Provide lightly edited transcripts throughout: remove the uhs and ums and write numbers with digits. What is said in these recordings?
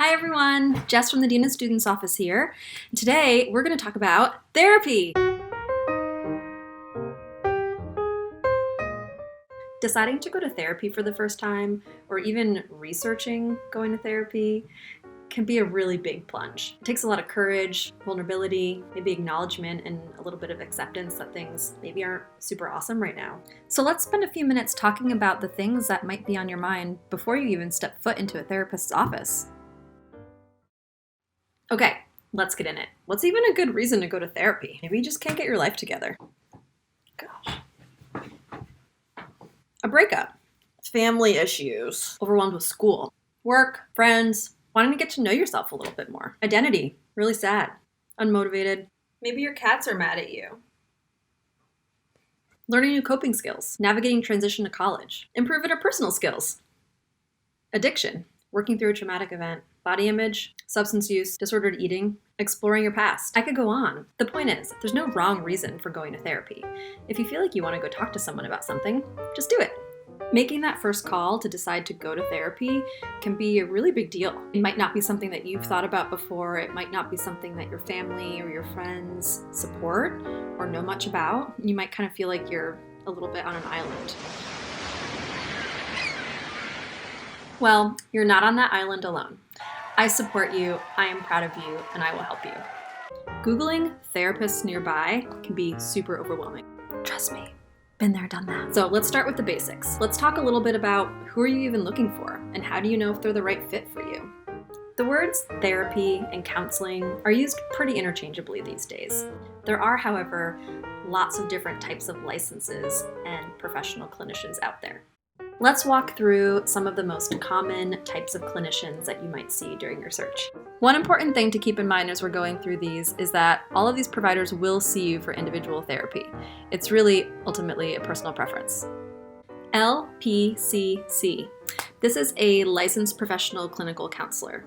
Hi everyone, Jess from the Dean of Students office here. Today we're going to talk about therapy. Deciding to go to therapy for the first time, or even researching going to therapy, can be a really big plunge. It takes a lot of courage, vulnerability, maybe acknowledgement, and a little bit of acceptance that things maybe aren't super awesome right now. So let's spend a few minutes talking about the things that might be on your mind before you even step foot into a therapist's office. Okay, let's get in it. What's even a good reason to go to therapy? Maybe you just can't get your life together. Gosh. A breakup. Family issues. Overwhelmed with school. Work, friends, wanting to get to know yourself a little bit more. Identity. Really sad. Unmotivated. Maybe your cats are mad at you. Learning new coping skills. Navigating transition to college. Improving our personal skills. Addiction. Working through a traumatic event. Body image, substance use, disordered eating, exploring your past. I could go on. The point is, there's no wrong reason for going to therapy. If you feel like you want to go talk to someone about something, just do it. Making that first call to decide to go to therapy can be a really big deal. It might not be something that you've thought about before. It might not be something that your family or your friends support or know much about. You might kind of feel like you're a little bit on an island. Well, you're not on that island alone. I support you, I am proud of you, and I will help you. Googling therapists nearby can be super overwhelming. Trust me, been there, done that. So let's start with the basics. Let's talk a little bit about who are you even looking for, and how do you know if they're the right fit for you? The words therapy and counseling are used pretty interchangeably these days. There are, however, lots of different types of licenses and professional clinicians out there. Let's walk through some of the most common types of clinicians that you might see during your search. One important thing to keep in mind as we're going through these is that all of these providers will see you for individual therapy. It's really ultimately a personal preference. LPCC. This is a licensed professional clinical counselor.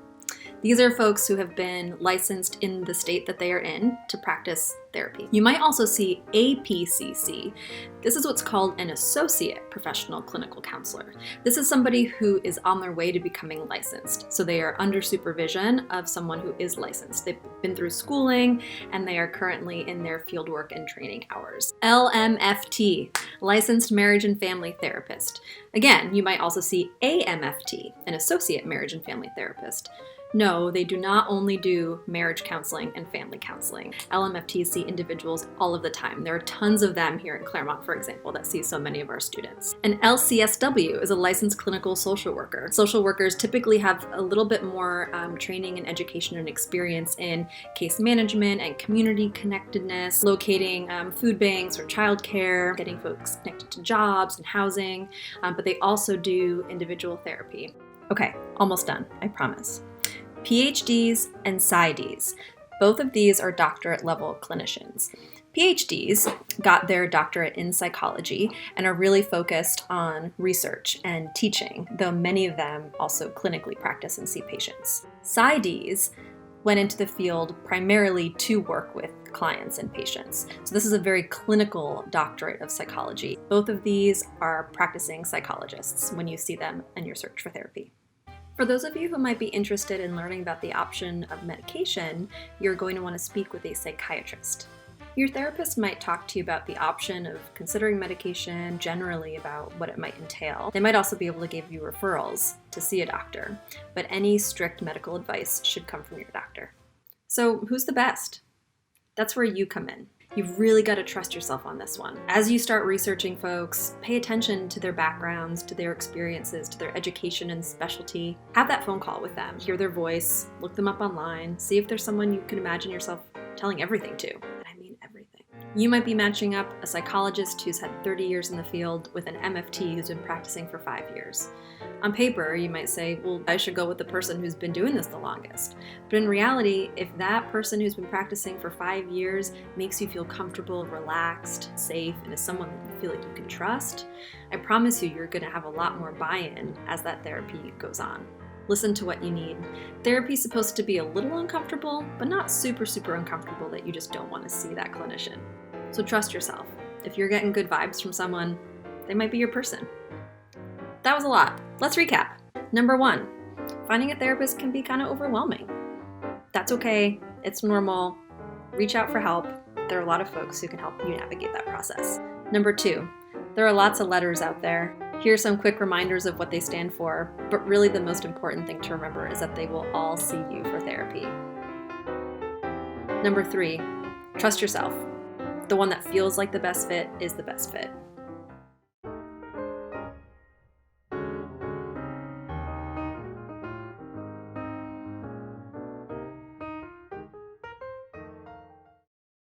These are folks who have been licensed in the state that they are in to practice therapy. You might also see APCC. This is what's called an associate professional clinical counselor. This is somebody who is on their way to becoming licensed. So they are under supervision of someone who is licensed. They've been through schooling and they are currently in their fieldwork and training hours. LMFT, licensed marriage and family therapist. Again, you might also see AMFT, an associate marriage and family therapist. No, they do not only do marriage counseling and family counseling. LMFTs see individuals all of the time. There are tons of them here in Claremont, for example, that see so many of our students. And LCSW is a licensed clinical social worker. Social workers typically have a little bit more training and education and experience in case management and community connectedness, locating food banks or childcare, getting folks connected to jobs and housing, but they also do individual therapy. Okay, almost done, I promise. PhDs and PsyDs. Both of these are doctorate level clinicians. PhDs got their doctorate in psychology and are really focused on research and teaching, though many of them also clinically practice and see patients. PsyDs went into the field primarily to work with clients and patients. So this is a very clinical doctorate of psychology. Both of these are practicing psychologists when you see them in your search for therapy. For those of you who might be interested in learning about the option of medication, you're going to want to speak with a psychiatrist. Your therapist might talk to you about the option of considering medication, generally about what it might entail. They might also be able to give you referrals to see a doctor, but any strict medical advice should come from your doctor. So who's the best? That's where you come in. You've really got to trust yourself on this one. As you start researching folks, pay attention to their backgrounds, to their experiences, to their education and specialty. Have that phone call with them. Hear their voice, look them up online, see if there's someone you can imagine yourself telling everything to. And I mean everything. You might be matching up a psychologist who's had 30 years in the field with an MFT who's been practicing for 5 years. On paper, you might say, well, I should go with the person who's been doing this the longest. But in reality, if that person who's been practicing for 5 years makes you feel comfortable, relaxed, safe, and is someone you feel like you can trust, I promise you, you're going to have a lot more buy-in as that therapy goes on. Listen to what you need. Therapy's supposed to be a little uncomfortable, but not super, super uncomfortable that you just don't want to see that clinician. So trust yourself. If you're getting good vibes from someone, they might be your person. That was a lot. Let's recap. Number 1, finding a therapist can be kind of overwhelming. That's okay. It's normal. Reach out for help. There are a lot of folks who can help you navigate that process. Number 2, there are lots of letters out there. Here are some quick reminders of what they stand for, but really the most important thing to remember is that they will all see you for therapy. Number 3, trust yourself. The one that feels like the best fit is the best fit.